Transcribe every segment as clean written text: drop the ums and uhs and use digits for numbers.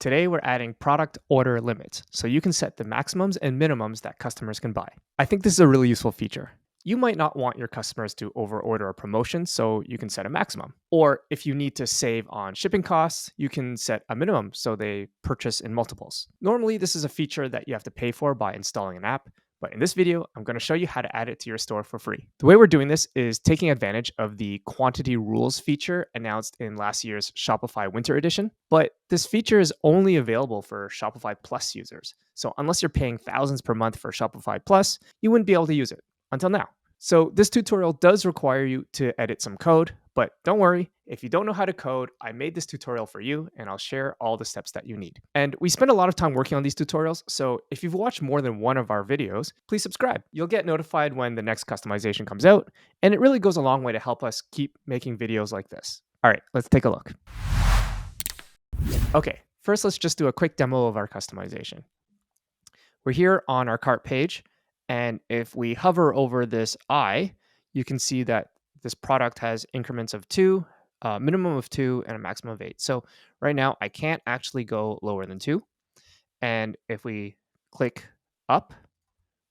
Today, we're adding product order limits so you can set the maximums and minimums that customers can buy. I think this is a really useful feature. You might not want your customers to overorder a promotion, so you can set a maximum. Or if you need to save on shipping costs, you can set a minimum so they purchase in multiples. Normally, this is a feature that you have to pay for by installing an app, but in this video, I'm going to show you how to add it to your store for free. The way we're doing this is taking advantage of the quantity rules feature announced in last year's Shopify Winter Edition, but this feature is only available for Shopify Plus users. So unless you're paying thousands per month for Shopify Plus, you wouldn't be able to use it until now. So this tutorial does require you to edit some code, but don't worry, if you don't know how to code, I made this tutorial for you and I'll share all the steps that you need. And we spend a lot of time working on these tutorials, so if you've watched more than one of our videos, please subscribe. You'll get notified when the next customization comes out, and it really goes a long way to help us keep making videos like this. All right, let's take a look. Okay, first let's just do a quick demo of our customization. We're here on our cart page, and if we hover over this I, you can see that this product has increments of 2, a minimum of 2, and a maximum of 8. So right now, I can't actually go lower than 2. And if we click up,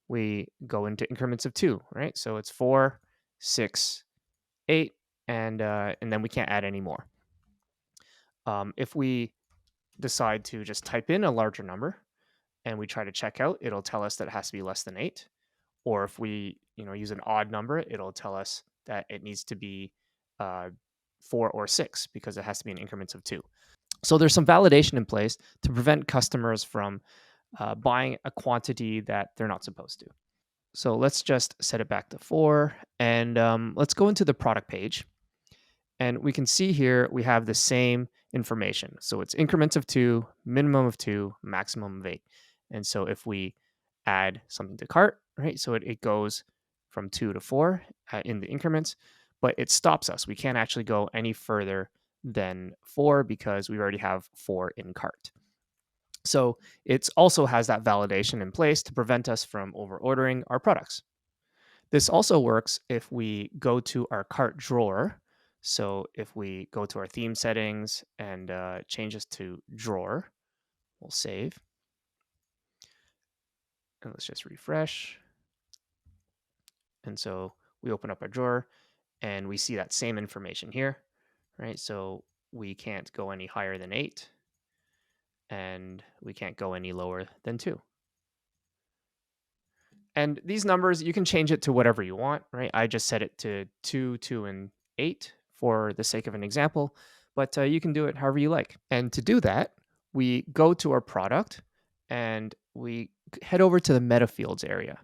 we go into increments of 2, right? So it's 4, 6, 8, and then we can't add any more. If we decide to just type in a larger number and we try to check out, it'll tell us that it has to be less than 8. Or if we use an odd number, it'll tell us that it needs to be 4 or 6 because it has to be in increments of 2. So there's some validation in place to prevent customers from buying a quantity that they're not supposed to. So let's just set it back to 4, and let's go into the product page. And we can see here we have the same information. So it's increments of 2, minimum of 2, maximum of 8. And so if we add something to cart, right? So it goes from 2 to 4 in the increments, but it stops us. We can't actually go any further than 4 because we already have 4 in cart. So it also has that validation in place to prevent us from over ordering our products. This also works if we go to our cart drawer. So if we go to our theme settings and change this to drawer, we'll save. And let's just refresh. And so we open up our drawer and we see that same information here, right? So we can't go any higher than 8 and we can't go any lower than 2. And these numbers, you can change it to whatever you want, right? I just set it to 2, 2, and 8 for the sake of an example, but you can do it however you like. And to do that, we go to our product and we head over to the metafields area,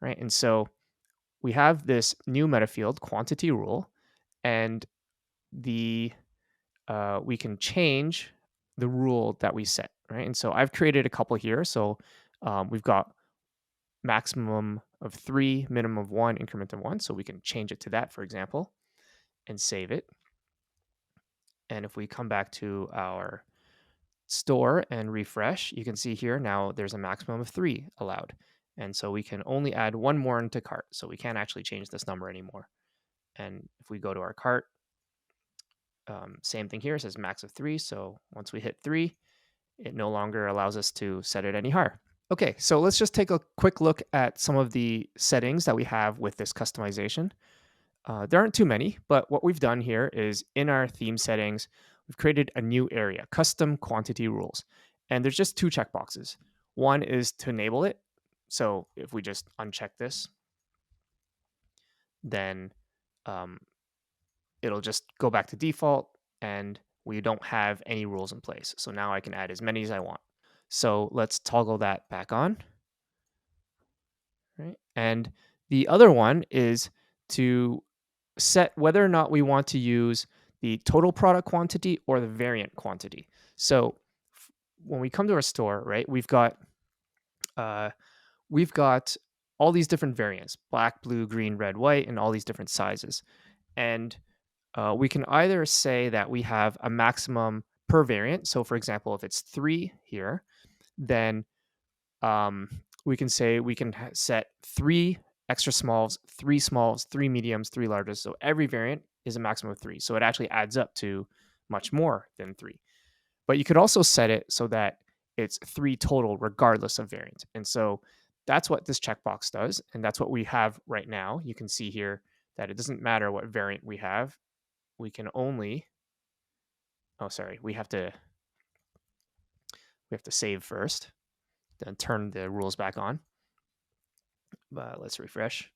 right? And so we have this new metafield quantity rule, and we can change the rule that we set, right? And so I've created a couple here. So we've got maximum of 3, minimum of 1, increment of 1. So we can change it to that, for example, and save it. And if we come back to our store and refresh, you can see here now there's a maximum of 3 allowed. And so we can only add 1 more into cart. So we can't actually change this number anymore. And if we go to our cart, same thing here, it says max of 3. So once we hit 3, it no longer allows us to set it any higher. Okay, so let's just take a quick look at some of the settings that we have with this customization. There aren't too many, but what we've done here is in our theme settings, we've created a new area, custom quantity rules. And there's just 2 checkboxes. One is to enable it. So if we just uncheck this, then it'll just go back to default and we don't have any rules in place. So now I can add as many as I want. So let's toggle that back on. Right? And the other one is to set whether or not we want to use the total product quantity or the variant quantity. So when we come to our store, right, we've got all these different variants, black, blue, green, red, white, and all these different sizes. And we can either say that we have a maximum per variant. So for example, if it's 3 here, then we can say we can set 3 extra smalls, 3 mediums, 3 larges. So every variant is a maximum of 3. So it actually adds up to much more than 3. But you could also set it so that it's 3 total regardless of variant. And so that's what this checkbox does. And that's what we have right now. You can see here that it doesn't matter what variant we have. We can only, oh, sorry, we have to save first, then turn the rules back on. But let's refresh.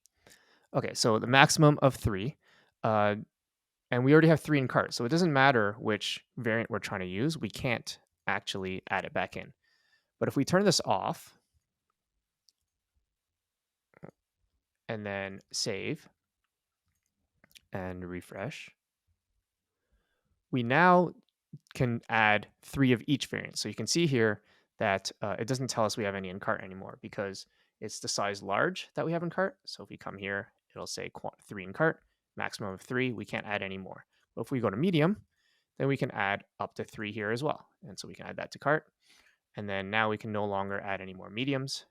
Okay, so the maximum of 3. And we already have 3 in cart. So it doesn't matter which variant we're trying to use. We can't actually add it back in. But if we turn this off and then save and refresh, we now can add 3 of each variant. So you can see here that it doesn't tell us we have any in cart anymore because it's the size large that we have in cart. So if we come here, it'll say 3 in cart, maximum of 3. We can't add any more. But if we go to medium, then we can add up to 3 here as well. And so we can add that to cart. And then now we can no longer add any more mediums.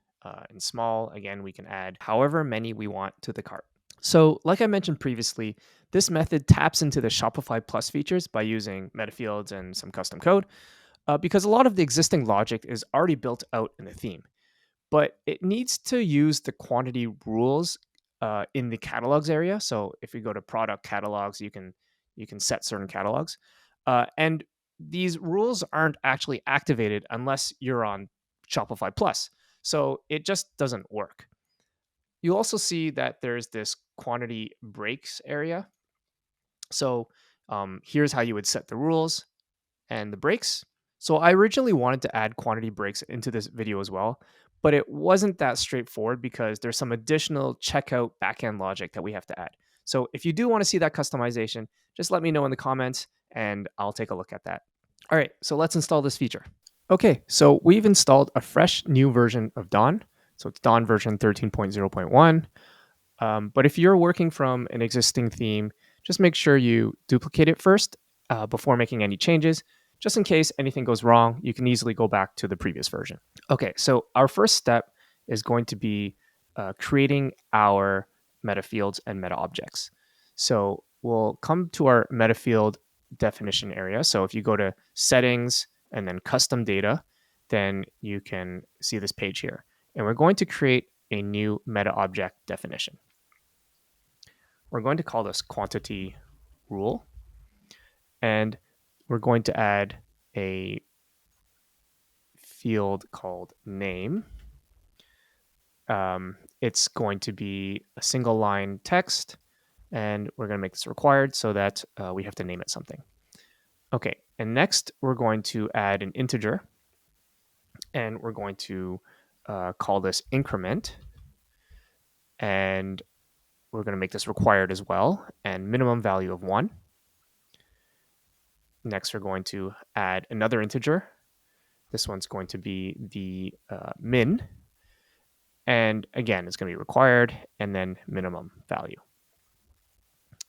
And small, again, we can add however many we want to the cart. So like I mentioned previously, this method taps into the Shopify Plus features by using metafields and some custom code because a lot of the existing logic is already built out in the theme. But it needs to use the quantity rules in the catalogs area. So if we go to product catalogs, you can set certain catalogs. And these rules aren't actually activated unless you're on Shopify Plus. So it just doesn't work. You'll also see that there's this quantity breaks area. So here's how you would set the rules and the breaks. So I originally wanted to add quantity breaks into this video as well, but it wasn't that straightforward because there's some additional checkout backend logic that we have to add. So if you do want to see that customization, just let me know in the comments and I'll take a look at that. All right, so let's install this feature. Okay, so we've installed a fresh new version of Dawn. So it's Dawn version 13.0.1. But if you're working from an existing theme, just make sure you duplicate it first before making any changes. Just in case anything goes wrong, you can easily go back to the previous version. Okay, so our first step is going to be creating our metafields and metaobjects. So we'll come to our metafield definition area. So if you go to settings and then custom data, then you can see this page here. And we're going to create a new metaobject definition. We're going to call this quantity rule. And we're going to add a field called name. It's going to be a single line text, and we're going to make this required so that we have to name it something. Okay, and next we're going to add an integer, and we're going to call this increment, and we're going to make this required as well, and minimum value of 1. Next, we're going to add another integer. This one's going to be the min. And again, it's going to be required and then minimum value.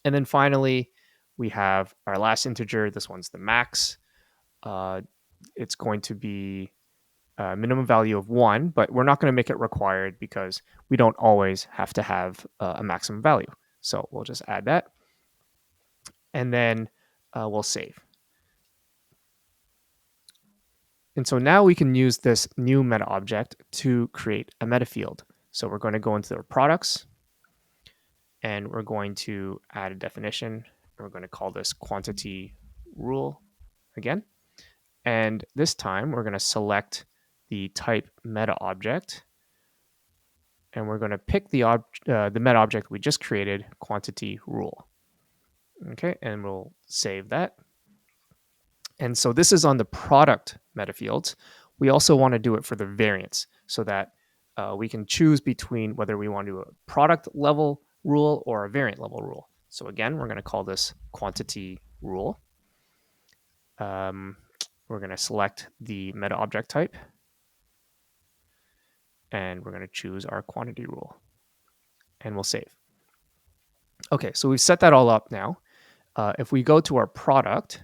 And then finally, we have our last integer. This one's the max. It's going to be a minimum value of 1, but we're not going to make it required because we don't always have to have a maximum value. So we'll just add that. And then we'll save. And so now we can use this new meta object to create a meta field. So we're going to go into our products and we're going to add a definition. We're going to call this quantity rule again. And this time we're going to select the type meta object. And we're going to pick the meta object we just created, quantity rule. Okay, and we'll save that. And so this is on the product metafields. We also want to do it for the variants so that we can choose between whether we want to do a product level rule or a variant level rule. So again, we're going to call this quantity rule. We're going to select the meta object type. And we're going to choose our quantity rule. And we'll save. Okay, so we've set that all up now. If we go to our product,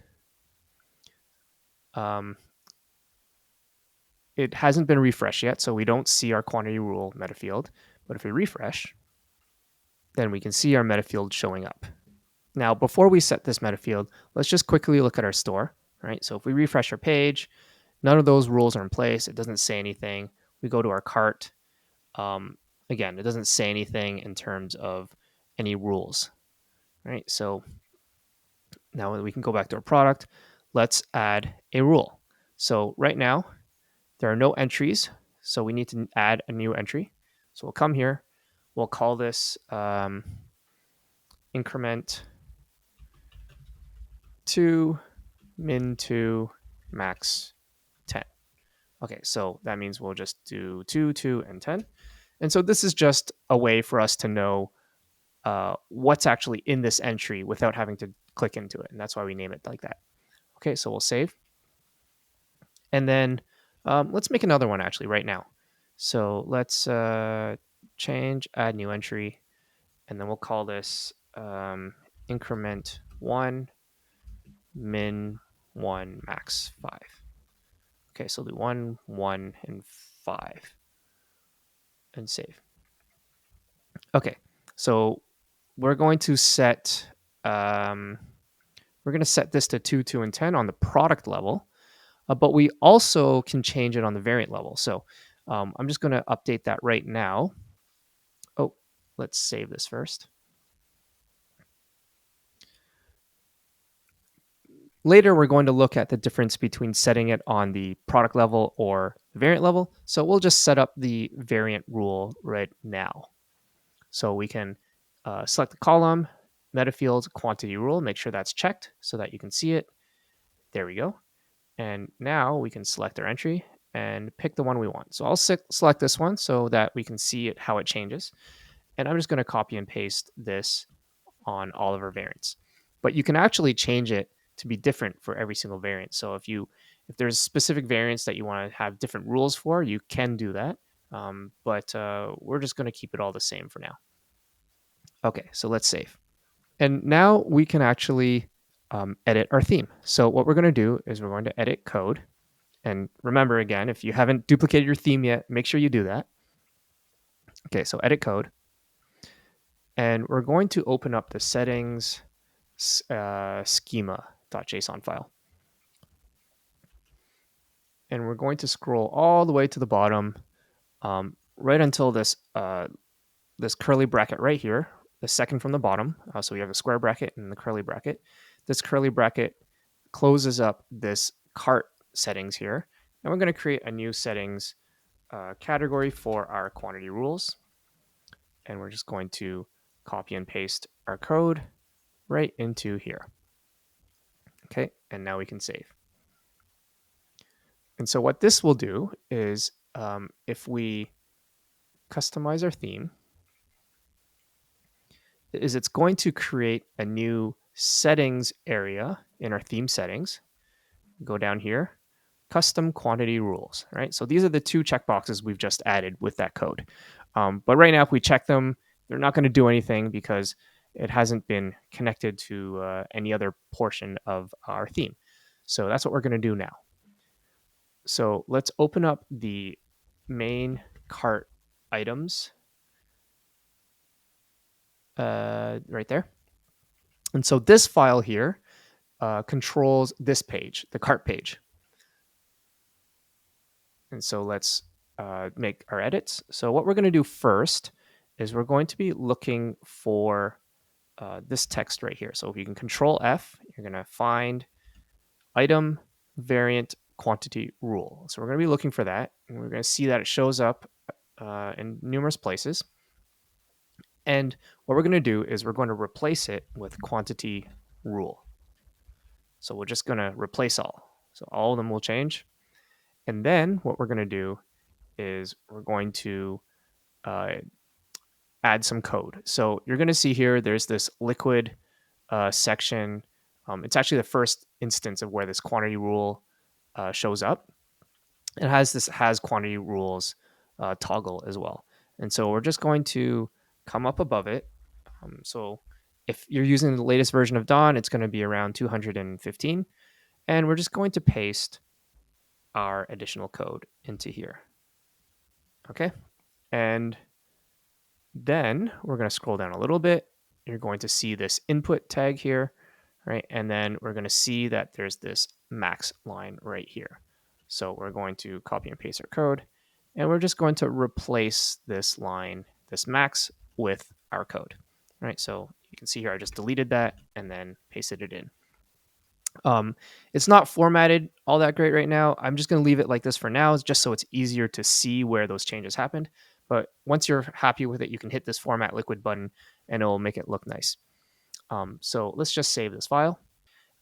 it hasn't been refreshed yet, so we don't see our quantity rule metafield. But if we refresh, then we can see our metafield showing up. Now, before we set this metafield, let's just quickly look at our store. right? So if we refresh our page, none of those rules are in place. It doesn't say anything. We go to our cart. Um, Again, it doesn't say anything in terms of any rules, right? So now we can go back to our product. Let's add a rule. So right now, there are no entries. So we need to add a new entry. So we'll come here. We'll call this increment 2, min 2, max 10. Okay, so that means we'll just do 2, 2, and 10. And so this is just a way for us to know what's actually in this entry without having to click into it. And that's why we name it like that. Okay, so we'll save. And then let's make another one actually right now. So let's change, add new entry, and then we'll call this increment 1, min 1, max 5. Okay, so do 1, 1, and 5, and save. Okay, so we're going to set this to 2, 2, and 10 on the product level, but we also can change it on the variant level. So I'm just going to update that right now. Oh, let's save this first. Later, we're going to look at the difference between setting it on the product level or the variant level. So we'll just set up the variant rule right now. So we can select the column, metafields, quantity rule, make sure that's checked so that you can see it. There we go. And now we can select our entry and pick the one we want. So I'll select this one so that we can see it how it changes. And I'm just going to copy and paste this on all of our variants. But you can actually change it to be different for every single variant. So if there's specific variants that you want to have different rules for, you can do that. But we're just going to keep it all the same for now. Okay, so let's save. And now we can actually edit our theme. So what we're going to do is we're going to edit code. And remember, again, if you haven't duplicated your theme yet, make sure you do that. Okay, so edit code. And we're going to open up the settings schema.json file. And we're going to scroll all the way to the bottom, right until this curly bracket right here, the second from the bottom. So we have a square bracket and the curly bracket. This curly bracket closes up this cart settings here. And we're going to create a new settings category for our quantity rules. And we're just going to copy and paste our code right into here. Okay, and now we can save. And so what this will do is if we customize our theme, is it's going to create a new settings area in our theme settings. Go down here, custom quantity rules, right? So these are the two checkboxes we've just added with that code. But right now, if we check them, they're not going to do anything because it hasn't been connected to any other portion of our theme. So that's what we're going to do now. So let's open up the main cart items right there. And so this file here controls this page, the cart page. And so let's make our edits. So what we're going to do first is we're going to be looking for this text right here. So if you can control F, you're going to find item variant quantity rule. So we're going to be looking for that. And we're going to see that it shows up in numerous places. And what we're going to do is we're going to replace it with quantity rule. So we're just going to replace all. So all of them will change. And then what we're going to do is we're going to add some code. So you're going to see here, there's this liquid section. It's actually the first instance of where this quantity rule shows up. It has this has quantity rules toggle as well. And so we're just going to come up above it. So if you're using the latest version of Dawn, it's going to be around 215. And we're just going to paste our additional code into here. Okay. And then we're going to scroll down a little bit. You're going to see this input tag here. right? And then we're going to see that there's this max line right here. So we're going to copy and paste our code, and we're just going to replace this line, this max, with our code, right? So you can see here, I just deleted that and then pasted it in. It's not formatted all that great right now. I'm just going to leave it like this for now, just so it's easier to see where those changes happened. But once you're happy with it, you can hit this format liquid button and it'll make it look nice. So let's just save this file.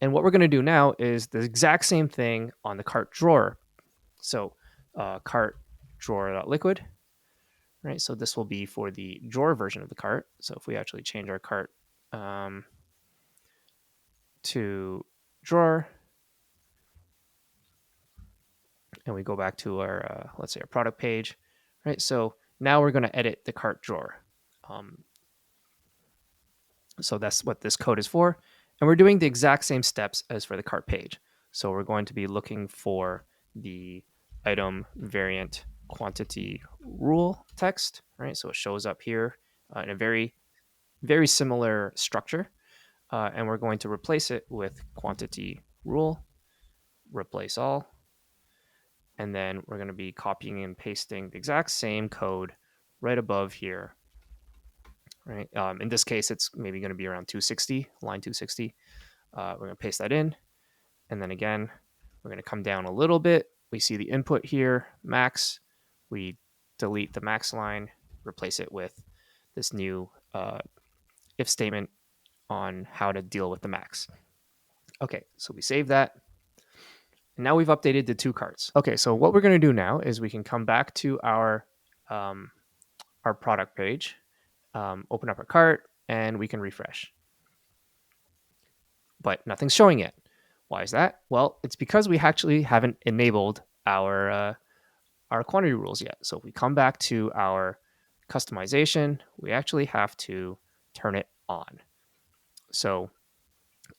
And what we're going to do now is the exact same thing on the cart drawer. So cart drawer.liquid, right? So this will be for the drawer version of the cart. So if we actually change our cart to drawer, and we go back to our, let's say, our product page, right? So now we're going to edit the cart drawer. So that's what this code is for. And we're doing the exact same steps as for the cart page. So we're going to be looking for the item variant quantity rule text, right? So it shows up here in a very, very similar structure. And we're going to replace it with quantity rule, replace all. And then we're going to be copying and pasting the exact same code right above here, right? In this case, it's maybe going to be around 260, line 260. We're going to paste that in. And then again, we're going to come down a little bit. We see the input here, max. We delete the max line, replace it with this new if statement on how to deal with the max. Okay, so we save that. And now we've updated the two carts. Okay, so what we're going to do now is we can come back to our product page, open up our cart, and we can refresh. But nothing's showing yet. Why is that? Well, it's because we actually haven't enabled our quantity rules yet. So if we come back to our customization, we actually have to turn it on. So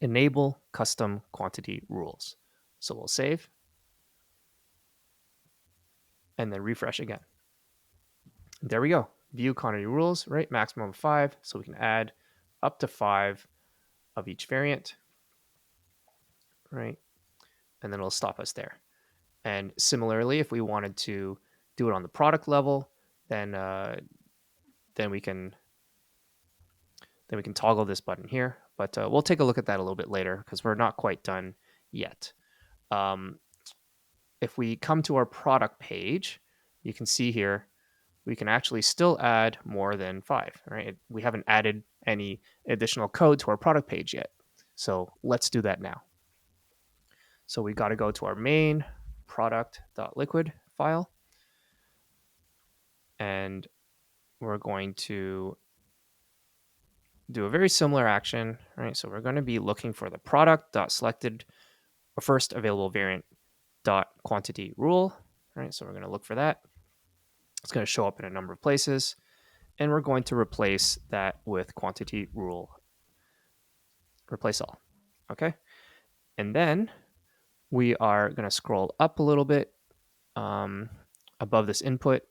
enable custom quantity rules. So we'll save and then refresh again. There we go. View quantity rules, right? Maximum of 5. So we can add up to 5 of each variant, right? And then it'll stop us there. And similarly, if we wanted to do it on the product level, then we can toggle this button here. But we'll take a look at that a little bit later because we're not quite done yet. If we come to our product page, you can see here we can actually still add more than 5. Right? We haven't added any additional code to our product page yet. So let's do that now. So we got to go to our main product.liquid file. And we're going to do a very similar action, right? So we're going to be looking for the product.selected or first available variant dot quantity rule, right? So we're going to look for that. It's going to show up in a number of places, and we're going to replace that with quantity rule. Replace all, okay? And then we are going to scroll up a little bit above this input,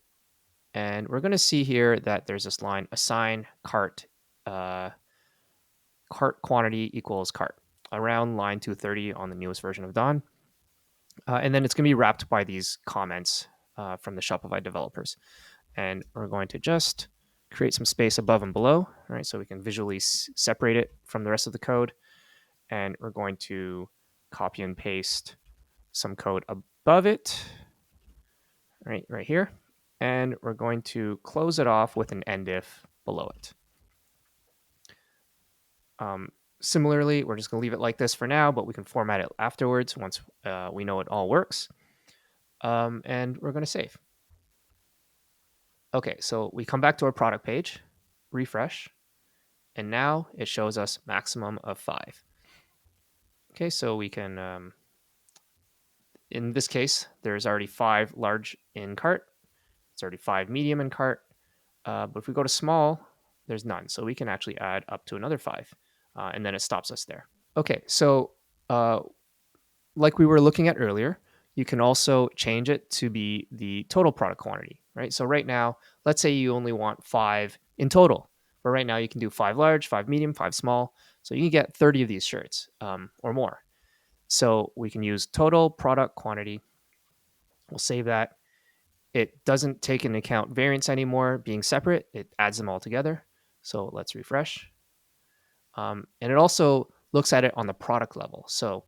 and we're going to see here that there's this line assign cart cart quantity equals cart around line 230 on the newest version of Dawn. And then it's going to be wrapped by these comments from the Shopify developers. And we're going to just create some space above and below, right? So we can visually separate it from the rest of the code. And we're going to copy and paste some code above it, right here. And we're going to close it off with an end if below it. Similarly, we're just going to leave it like this for now, but we can format it afterwards once we know it all works. And we're going to save. Okay, so we come back to our product page, refresh, and now it shows us maximum of 5. Okay, so we can, in this case, there's already 5 large in cart. It's already 5 medium in cart. But if we go to small, there's none. So we can actually add up to another 5, and then it stops us there. Okay, so like we were looking at earlier, you can also change it to be the total product quantity, right? So right now, let's say you only want 5 in total. But right now you can do 5 large, 5 medium, 5 small. So you can get 30 of these shirts or more. So we can use total product quantity. We'll save that. It doesn't take into account variance anymore being separate. It adds them all together. So let's refresh. And it also looks at it on the product level. So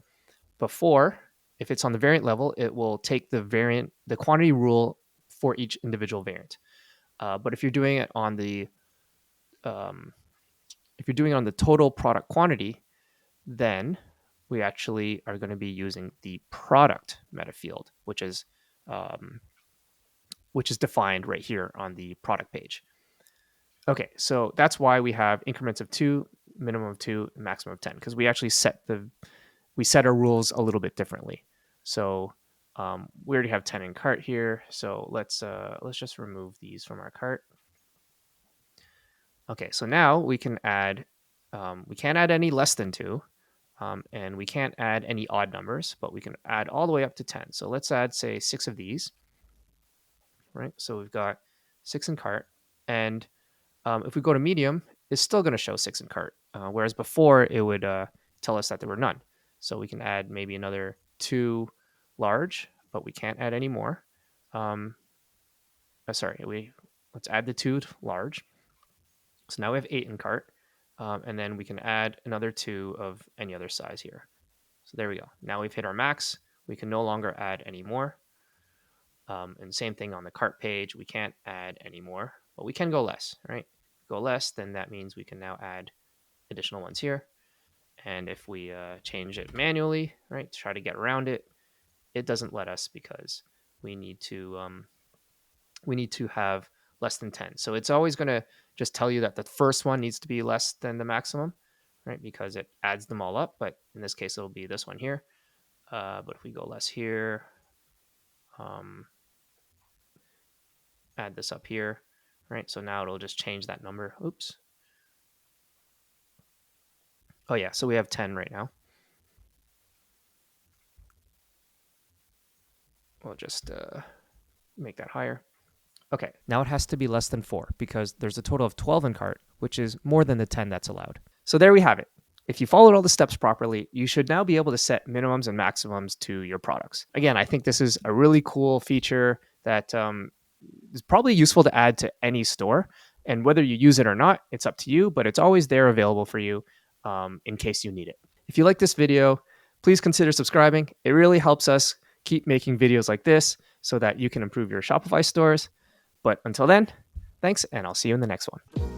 before, if it's on the variant level, it will take the quantity rule for each individual variant. But if you're doing it on the total product quantity, then we actually are going to be using the product meta field, um, which is defined right here on the product page. Okay, so that's why we have increments of 2, minimum of 2, maximum of 10, because we actually set our rules a little bit differently. So we already have 10 in cart here, so let's just remove these from our cart. Okay, so now we can add. We can't add any less than 2, and we can't add any odd numbers, but we can add all the way up to 10. So let's add, say, 6 of these. Right, so we've got 6 in cart, and if we go to medium, it's still going to show 6 in cart, whereas before it would tell us that there were none. So we can add maybe another 2 large, but we can't add any more. Let's add the 2 large. So now we have 8 in cart, and then we can add another 2 of any other size here. So there we go. Now we've hit our max. We can no longer add any more. And same thing on the cart page. We can't add any more, but we can go less, right? Go less, then that means we can now add additional ones here. And if we change it manually, right, to try to get around it, it doesn't let us because we need to have less than 10. So it's always going to just tell you that the first one needs to be less than the maximum, right? Because it adds them all up. But in this case, it'll be this one here. But if we go less here, add this up here, right? So now it'll just change that number. Oops. Oh yeah, so we have 10 right now. We'll just make that higher. Okay, now it has to be less than 4 because there's a total of 12 in cart, which is more than the 10 that's allowed. So there we have it. If you followed all the steps properly, you should now be able to set minimums and maximums to your products. Again, I think this is a really cool feature that is probably useful to add to any store. And whether you use it or not, it's up to you, but it's always there available for you in case you need it. If you like this video, please consider subscribing. It really helps us keep making videos like this so that you can improve your Shopify stores. But until then, thanks, and I'll see you in the next one.